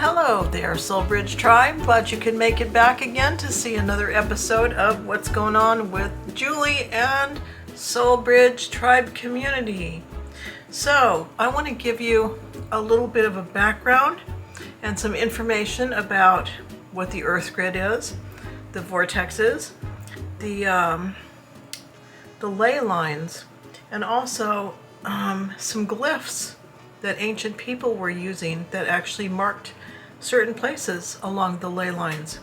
Hello there, Soulbridge Tribe. Glad you could make it back again to see another episode of What's Going On with Julie and Soulbridge Tribe community. So, I want to give you a little bit of a background and some information about what the Earth grid is, the vortexes, the ley lines, and also some glyphs that ancient people were using that actually marked certain places along the ley lines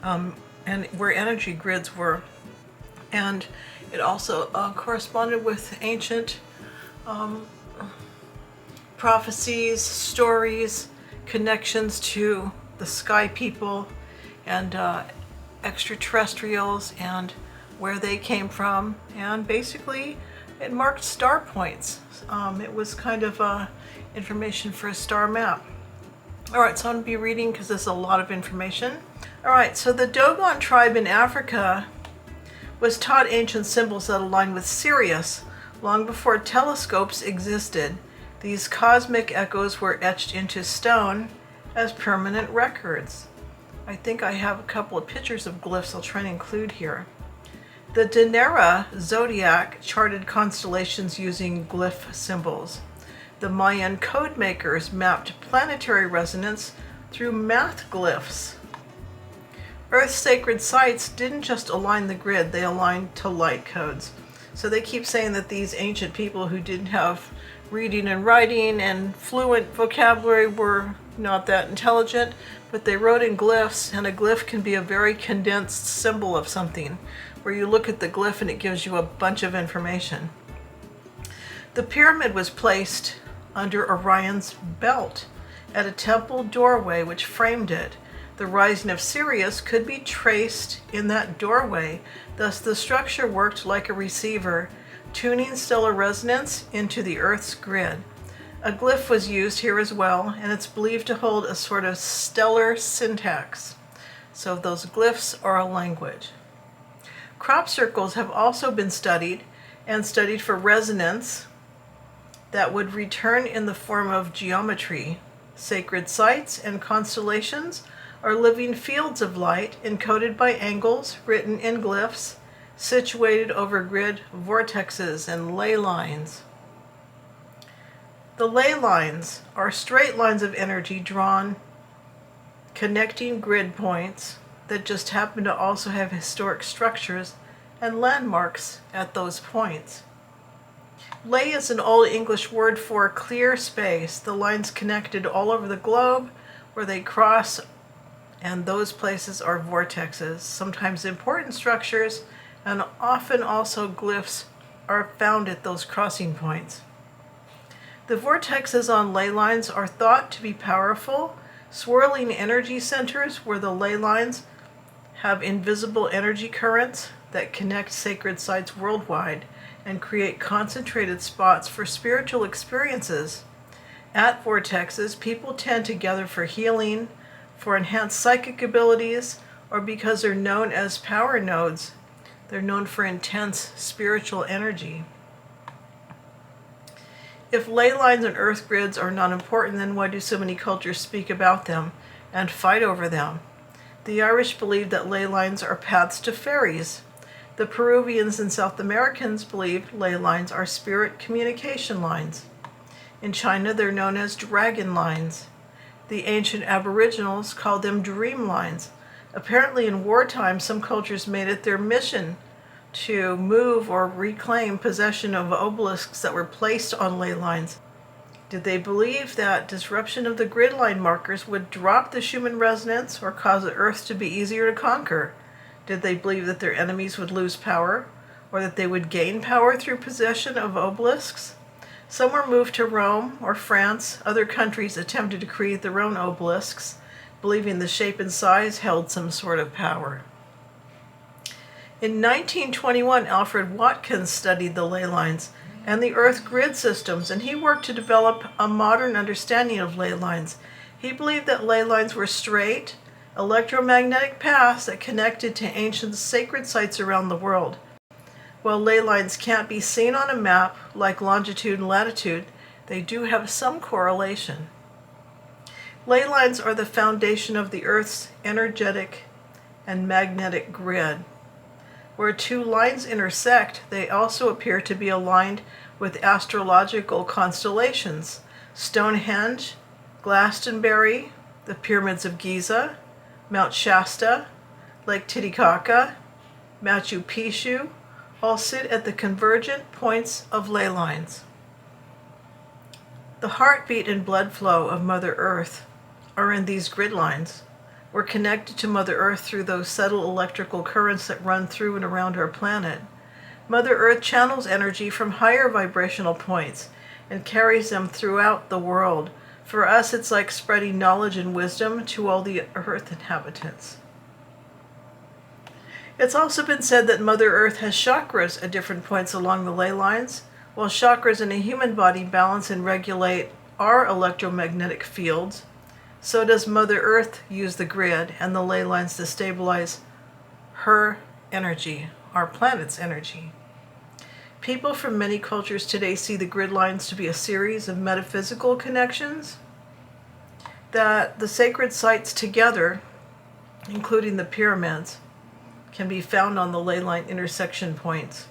and where energy grids were. And it also corresponded with ancient prophecies, stories, connections to the sky people and extraterrestrials and where they came from. And basically it marked star points. It was kind of information for a star map. All right, so I'm going to be reading because there's a lot of information. All right, so the Dogon tribe in Africa was taught ancient symbols that align with Sirius long before telescopes existed. These cosmic echoes were etched into stone as permanent records. I think I have a couple of pictures of glyphs I'll try and include here. The Denera zodiac charted constellations using glyph symbols. The Mayan code makers mapped planetary resonance through math glyphs. Earth's sacred sites didn't just align the grid, they aligned to light codes. So they keep saying that these ancient people who didn't have reading and writing and fluent vocabulary were not that intelligent, but they wrote in glyphs, and a glyph can be a very condensed symbol of something, where you look at the glyph and it gives you a bunch of information. The pyramid was placed under Orion's belt at a temple doorway which framed it. The rising of Sirius could be traced in that doorway, thus the structure worked like a receiver, tuning stellar resonance into the Earth's grid. A glyph was used here as well, and it's believed to hold a sort of stellar syntax. So those glyphs are a language. Crop circles have also been studied and studied for resonance that would return in the form of geometry. Sacred sites and constellations are living fields of light encoded by angles written in glyphs situated over grid vortexes and ley lines. The ley lines are straight lines of energy drawn connecting grid points that just happen to also have historic structures and landmarks at those points. Ley is an Old English word for clear space. The lines connected all over the globe where they cross, and those places are vortexes. Sometimes important structures and often also glyphs are found at those crossing points. The vortexes on ley lines are thought to be powerful, swirling energy centers where the ley lines have invisible energy currents that connect sacred sites worldwide and create concentrated spots for spiritual experiences. At vortexes, people tend to gather for healing, for enhanced psychic abilities, or because they're known as power nodes. They're known for intense spiritual energy. If ley lines and earth grids are not important, then why do so many cultures speak about them and fight over them? The Irish believe that ley lines are paths to fairies. The Peruvians and South Americans believe ley lines are spirit communication lines. In China, they're known as dragon lines. The ancient Aboriginals called them dream lines. Apparently in wartime, some cultures made it their mission to move or reclaim possession of obelisks that were placed on ley lines. Did they believe that disruption of the grid line markers would drop the Schumann resonance or cause the Earth to be easier to conquer? Did they believe that their enemies would lose power, or that they would gain power through possession of obelisks? Some were moved to Rome or France. Other countries attempted to create their own obelisks, believing the shape and size held some sort of power. In 1921, Alfred Watkins studied the ley lines and the Earth grid systems, and he worked to develop a modern understanding of ley lines. He believed that ley lines were straight, electromagnetic paths that connected to ancient sacred sites around the world. While ley lines can't be seen on a map like longitude and latitude, they do have some correlation. Ley lines are the foundation of the Earth's energetic and magnetic grid. Where two lines intersect, they also appear to be aligned with astrological constellations: Stonehenge, Glastonbury, the Pyramids of Giza, Mount Shasta, Lake Titicaca, Machu Picchu, all sit at the convergent points of ley lines. The heartbeat and blood flow of Mother Earth are in these grid lines. We're connected to Mother Earth through those subtle electrical currents that run through and around our planet. Mother Earth channels energy from higher vibrational points and carries them throughout the world. For us, it's like spreading knowledge and wisdom to all the Earth inhabitants. It's also been said that Mother Earth has chakras at different points along the ley lines. While chakras in a human body balance and regulate our electromagnetic fields, so does Mother Earth use the grid and the ley lines to stabilize her energy, our planet's energy. People from many cultures today see the grid lines to be a series of metaphysical connections that the sacred sites together, including the pyramids, can be found on the ley line intersection points.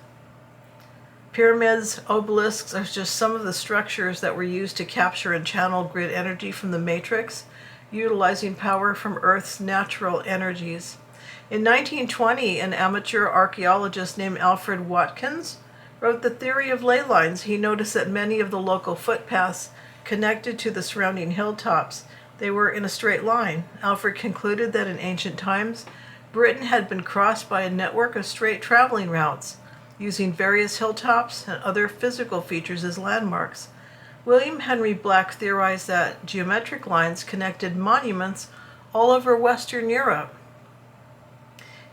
Pyramids, obelisks are just some of the structures that were used to capture and channel grid energy from the matrix, utilizing power from Earth's natural energies. In 1920, an amateur archaeologist named Alfred Watkins wrote The Theory of Ley Lines. He noticed that many of the local footpaths connected to the surrounding hilltops, they were in a straight line. Alfred concluded that in ancient times, Britain had been crossed by a network of straight traveling routes, using various hilltops and other physical features as landmarks. William Henry Black theorized that geometric lines connected monuments all over Western Europe.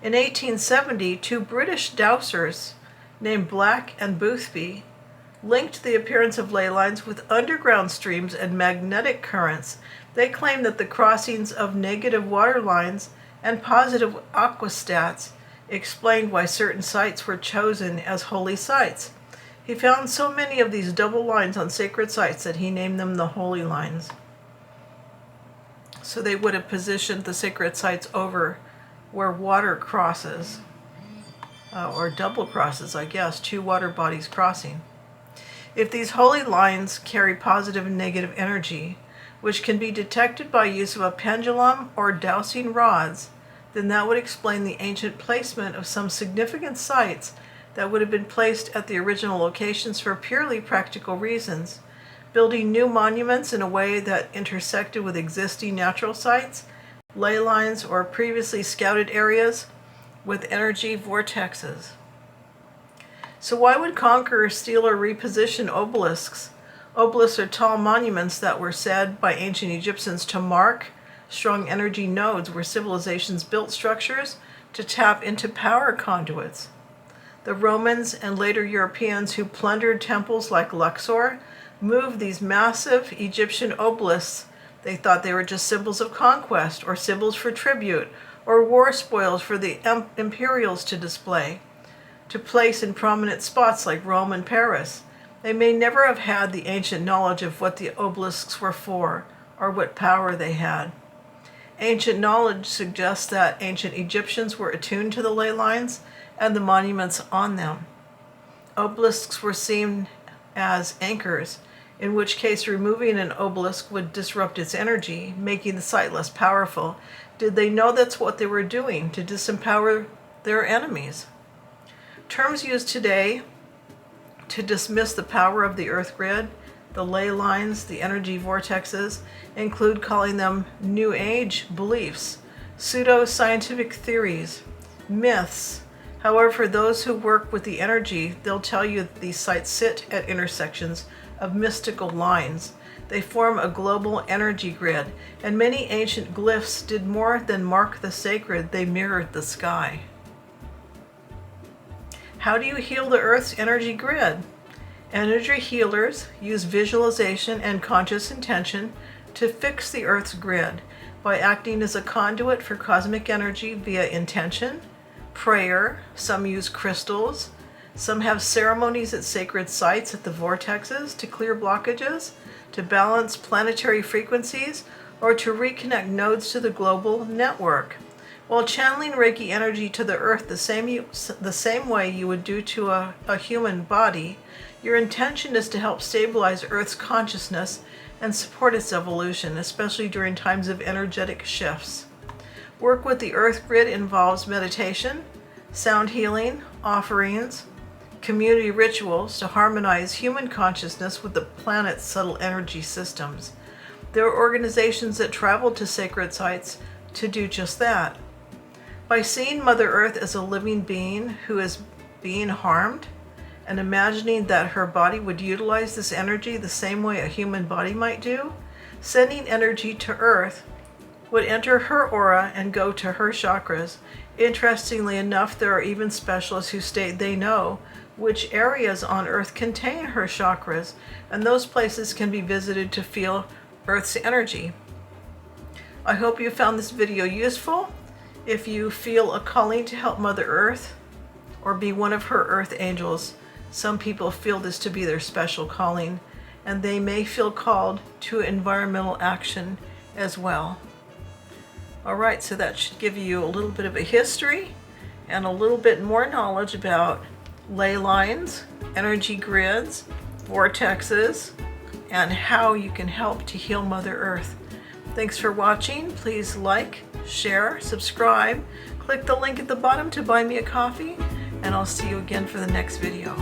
In 1870, two British dowsers named Black and Boothby linked the appearance of ley lines with underground streams and magnetic currents. They claimed that the crossings of negative water lines and positive aquastats explained why certain sites were chosen as holy sites. He found so many of these double lines on sacred sites that he named them the holy lines. So they would have positioned the sacred sites over where water crosses, or double crosses, I guess, two water bodies crossing. If these holy lines carry positive and negative energy, which can be detected by use of a pendulum or dowsing rods, then that would explain the ancient placement of some significant sites that would have been placed at the original locations for purely practical reasons. Building new monuments in a way that intersected with existing natural sites, ley lines, or previously scouted areas with energy vortexes. So why would conquerors steal or reposition obelisks? Obelisks are tall monuments that were said by ancient Egyptians to mark strong energy nodes where civilizations built structures to tap into power conduits. The Romans and later Europeans who plundered temples like Luxor moved these massive Egyptian obelisks. They thought they were just symbols of conquest or symbols for tribute or war spoils for the imperials to display, to place in prominent spots like Rome and Paris. They may never have had the ancient knowledge of what the obelisks were for or what power they had. Ancient knowledge suggests that ancient Egyptians were attuned to the ley lines and the monuments on them. Obelisks were seen as anchors, in which case removing an obelisk would disrupt its energy, making the site less powerful. Did they know that's what they were doing, to disempower their enemies? Terms used today to dismiss the power of the earth grid, the ley lines, the energy vortexes, include calling them New Age beliefs, pseudo-scientific theories, myths. However, those who work with the energy, they'll tell you that these sites sit at intersections of mystical lines. They form a global energy grid, and many ancient glyphs did more than mark the sacred, they mirrored the sky. How do you heal the Earth's energy grid? Energy healers use visualization and conscious intention to fix the Earth's grid by acting as a conduit for cosmic energy via intention, prayer. Some use crystals. Some have ceremonies at sacred sites at the vortexes to clear blockages, to balance planetary frequencies, or to reconnect nodes to the global network. While channeling Reiki energy to the earth the same way you would do to a human body, your intention is to help stabilize Earth's consciousness and support its evolution, especially during times of energetic shifts. Work with the Earth grid involves meditation, sound healing, offerings, community rituals to harmonize human consciousness with the planet's subtle energy systems. There are organizations that travel to sacred sites to do just that. By seeing Mother Earth as a living being who is being harmed, and imagining that her body would utilize this energy the same way a human body might do, sending energy to Earth would enter her aura and go to her chakras. Interestingly enough, there are even specialists who state they know which areas on Earth contain her chakras, and those places can be visited to feel Earth's energy. I hope you found this video useful. If you feel a calling to help Mother Earth or be one of her Earth angels, some people feel this to be their special calling, and they may feel called to environmental action as well. Alright, so that should give you a little bit of a history and a little bit more knowledge about ley lines, energy grids, vortexes, and how you can help to heal Mother Earth. Thanks for watching. Please like, share, subscribe. Click the link at the bottom to buy me a coffee, and I'll see you again for the next video.